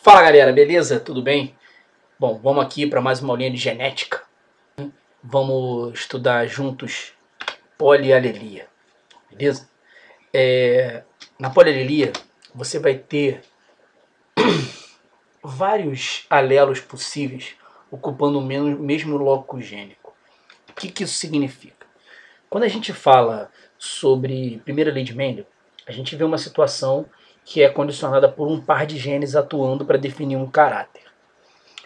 Fala galera, beleza? Tudo bem? Bom, vamos aqui para mais uma aulinha de genética. Vamos estudar juntos polialelia, beleza? Na polialelia você vai ter vários alelos possíveis ocupando o mesmo locus gênico. O que isso significa? Quando a gente fala sobre primeira lei de Mendel, a gente vê uma situação que é condicionada por um par de genes atuando para definir um caráter.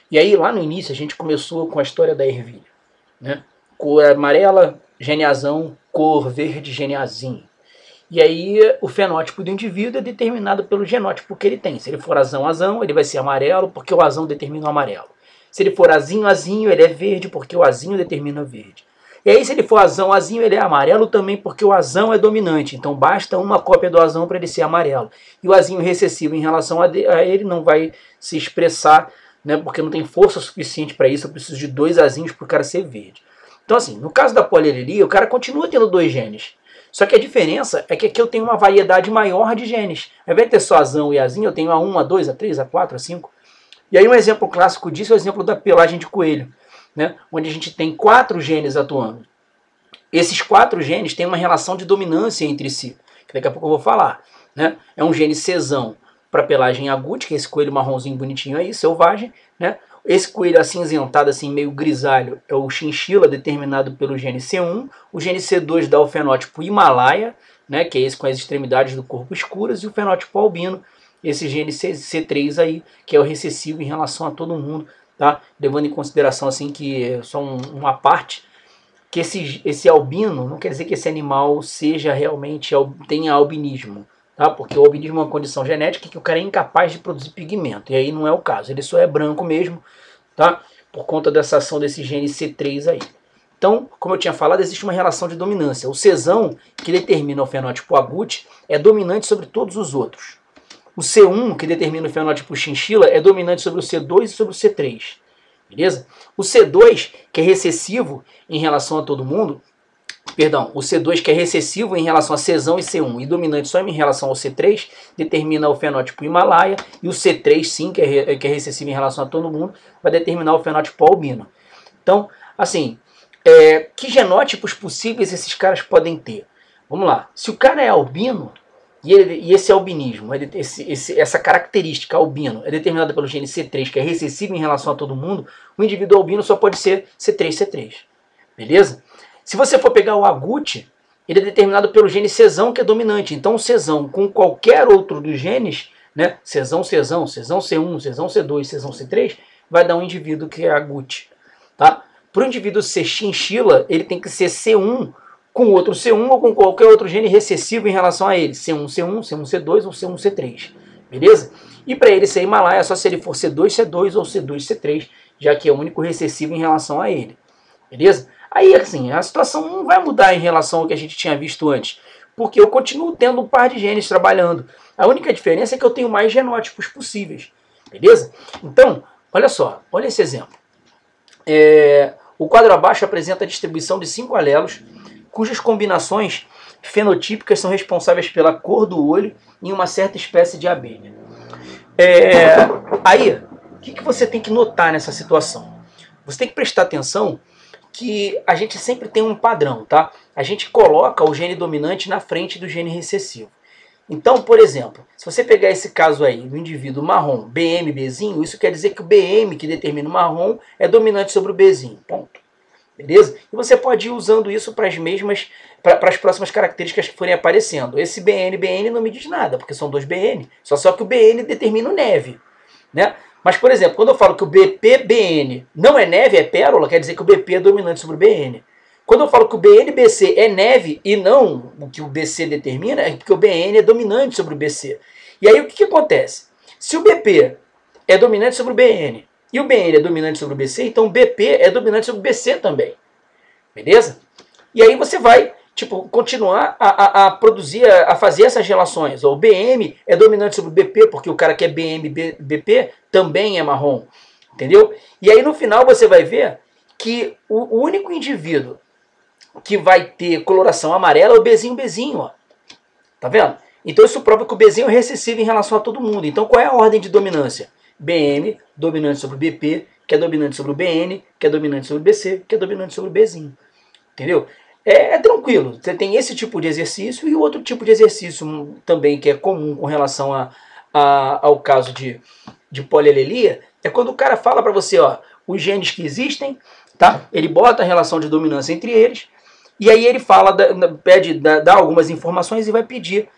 E aí, lá no início, a gente começou com a história da ervilha, né? Cor amarela, gene azão, cor verde, gene azinho. E aí, o fenótipo do indivíduo é determinado pelo genótipo que ele tem. Se ele for azão, azão, ele vai ser amarelo, porque o azão determina o amarelo. Se ele for azinho, azinho, ele é verde, porque o azinho determina o verde. E aí, se ele for azão, azinho, ele é amarelo também, porque o azão é dominante. Então, basta uma cópia do azão para ele ser amarelo. E o azinho recessivo em relação a ele não vai se expressar, né, porque não tem força suficiente para isso. Eu preciso de dois azinhos para o cara ser verde. Então, assim, no caso da polialelia, o cara continua tendo dois genes. Só que a diferença é que aqui eu tenho uma variedade maior de genes. Ao invés de ter só azão e azinho, eu tenho A1, A2, A3, A4, A5. E aí um exemplo clássico disso é o exemplo da pelagem de coelho, né, onde a gente tem 4 genes atuando. Esses 4 genes têm uma relação de dominância entre si, que daqui a pouco eu vou falar, né? É um gene Czão para pelagem agúti, que é esse coelho marronzinho bonitinho aí, selvagem, né? Esse coelho acinzentado, assim, meio grisalho, é o chinchila, determinado pelo gene C1. O gene C2 dá o fenótipo Himalaia, né, que é esse com as extremidades do corpo escuras, e o fenótipo albino, esse gene C3 aí, que é o recessivo em relação a todo mundo, tá? Levando em consideração assim que é só uma parte, que esse albino não quer dizer que esse animal seja realmente, tenha albinismo, tá? Porque o albinismo é uma condição genética que o cara é incapaz de produzir pigmento, e aí não é o caso, ele só é branco mesmo, tá? Por conta dessa ação desse gene C3 aí. Então, como eu tinha falado, existe uma relação de dominância. O Czão, que determina o fenótipo agúti, é dominante sobre todos os outros. O C1, que determina o fenótipo chinchila, é dominante sobre o C2 e sobre o C3. Beleza? O C2, que é recessivo em relação a todo mundo, o C2, que é recessivo em relação a Czão e C1 e dominante só em relação ao C3, determina o fenótipo Himalaia, e o C3, sim, que é recessivo em relação a todo mundo, vai determinar o fenótipo albino. Então, assim, que genótipos possíveis esses caras podem ter? Vamos lá. Se o cara é albino, e esse albinismo, essa característica albino é determinada pelo gene C3, que é recessivo em relação a todo mundo, o indivíduo albino só pode ser C3. Beleza? Se você for pegar o agúti, ele é determinado pelo gene Czão, que é dominante. Então o Czão com qualquer outro dos genes, né, Czão C1, Czão C2, Czão C3, vai dar um indivíduo que é agúti. Tá? Para o indivíduo ser chinchila, ele tem que ser C1 com outro C1 ou com qualquer outro gene recessivo em relação a ele. C1, C2 ou C1, C3. Beleza? E para ele ser Himalaia é só se ele for C2 ou C3, já que é o único recessivo em relação a ele. Beleza? Aí, assim, a situação não vai mudar em relação ao que a gente tinha visto antes, porque eu continuo tendo um par de genes trabalhando. A única diferença é que eu tenho mais genótipos possíveis. Beleza? Então, olha só, olha esse exemplo. O quadro abaixo apresenta a distribuição de 5 alelos, cujas combinações fenotípicas são responsáveis pela cor do olho em uma certa espécie de abelha. Aí, o que você tem que notar nessa situação? Você tem que prestar atenção que a gente sempre tem um padrão, tá? A gente coloca o gene dominante na frente do gene recessivo. Então, por exemplo, se você pegar esse caso aí do indivíduo marrom, BM, Bzinho, isso quer dizer que o BM, que determina o marrom, é dominante sobre o Bzinho. Ponto. Beleza? E você pode ir usando isso para as próximas características que forem aparecendo. Esse BN não me diz nada, porque são 2 BN. Só que o BN determina o neve, né? Mas, por exemplo, quando eu falo que o BP-BN não é neve, é pérola, quer dizer que o BP é dominante sobre o BN. Quando eu falo que o BN-BC é neve e não o que o BC determina, é porque o BN é dominante sobre o BC. E aí o que acontece? Se o BP é dominante sobre o BN e o BN é dominante sobre o BC, então o BP é dominante sobre o BC também. Beleza? E aí você vai continuar a produzir, a fazer essas relações. O BM é dominante sobre o BP, porque o cara que é BM-BP também é marrom. Entendeu? E aí no final você vai ver que o único indivíduo que vai ter coloração amarela é o Bzinho, ó. Tá vendo? Então isso prova que o Bzinho é recessivo em relação a todo mundo. Então qual é a ordem de dominância? BM dominante sobre o BP, que é dominante sobre o BN, que é dominante sobre o BC, que é dominante sobre o Bzinho. Entendeu? É tranquilo. Você tem esse tipo de exercício e o outro tipo de exercício também que é comum com relação ao caso de polialelia, é quando o cara fala para você, ó, os genes que existem, tá? Ele bota a relação de dominância entre eles, e aí ele fala, dá algumas informações e vai pedir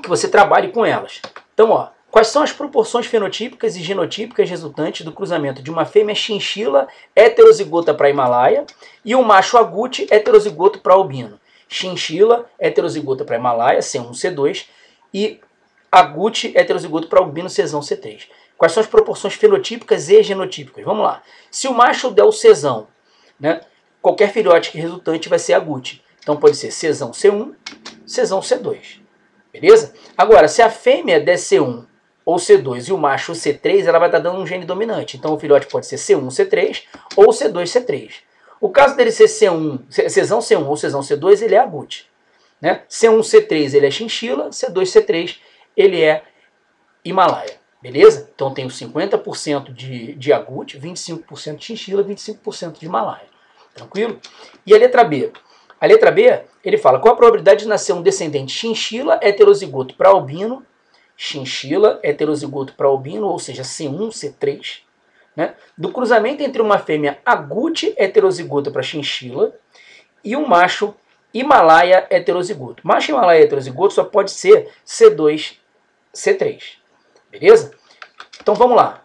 que você trabalhe com elas. Então, ó, quais são as proporções fenotípicas e genotípicas resultantes do cruzamento de uma fêmea chinchila heterozigota para Himalaia e um macho agute heterozigoto para albino? Chinchila heterozigota para Himalaia, C1, C2, e agute heterozigoto para albino, Czão, C3. Quais são as proporções fenotípicas e genotípicas? Vamos lá. Se o macho der o Czão, né, qualquer filhote resultante vai ser agute. Então pode ser Czão, C1, Czão, C2. Beleza? Agora, se a fêmea der C1 ou C2 e o macho C3, ela vai estar dando um gene dominante. Então o filhote pode ser C1, C3 ou C2, C3. O caso dele ser Czão, C1 ou Czão, C2, ele é agute. Né? C1, C3 ele é chinchila, C2, C3 ele é Himalaia. Beleza? Então tem os 50% de agute, 25% de chinchila, 25% de Himalaia. Tranquilo? E a letra B? A letra B, ele fala, qual a probabilidade de nascer um descendente chinchila heterozigoto para albino, chinchila heterozigoto para albino, ou seja, C1, C3, né, do cruzamento entre uma fêmea agute heterozigota para chinchila e um macho Himalaia heterozigoto. Macho Himalaia heterozigoto só pode ser C2, C3. Beleza? Então vamos lá.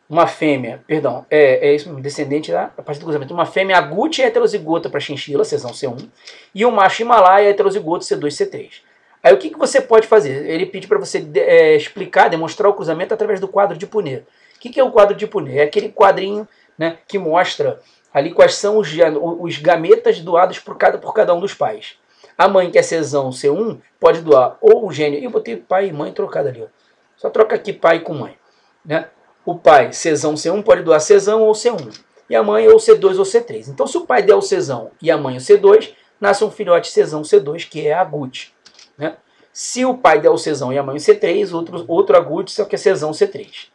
Uma fêmea, perdão, isso, descendente a partir do cruzamento. Uma fêmea agute heterozigota para chinchila, Czão, C1, e um macho Himalaia heterozigoto, C2, C3. Aí o que você pode fazer? Ele pede para você explicar, demonstrar o cruzamento através do quadro de Punnett. O que é o quadro de Punnett? É aquele quadrinho, né, que mostra ali quais são os gametas doados por cada um dos pais. A mãe, que é Czão, C1, pode doar ou o gene. Eu botei pai e mãe trocado ali. Ó. Só troca aqui pai com mãe. Né? O pai, Czão, C1, pode doar Czão ou C1. E a mãe ou C2 ou C3. Então, se o pai der o Czão e a mãe o C2, nasce um filhote Czão, C2, que é agute. Né? Se o pai der o Czão e a mãe o C3, outro agute, só que é Czão, C3.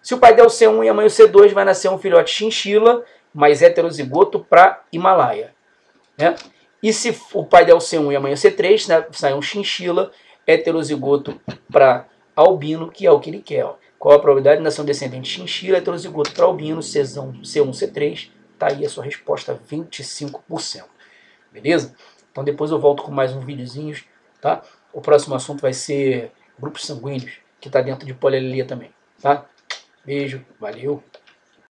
Se o pai der o C1 e a mãe o C2, vai nascer um filhote chinchila, mais heterozigoto para Himalaia. Né? E se o pai der o C1 e a mãe o C3, né, sai um chinchila heterozigoto para albino, que é o que ele quer. Ó. Qual a probabilidade de nascer um descendente chinchila heterozigoto para albino, C1, C3? Tá aí a sua resposta, 25%. Beleza? Então depois eu volto com mais uns videozinhos, tá? O próximo assunto vai ser grupos sanguíneos, que está dentro de polialelia também, tá? Beijo, valeu!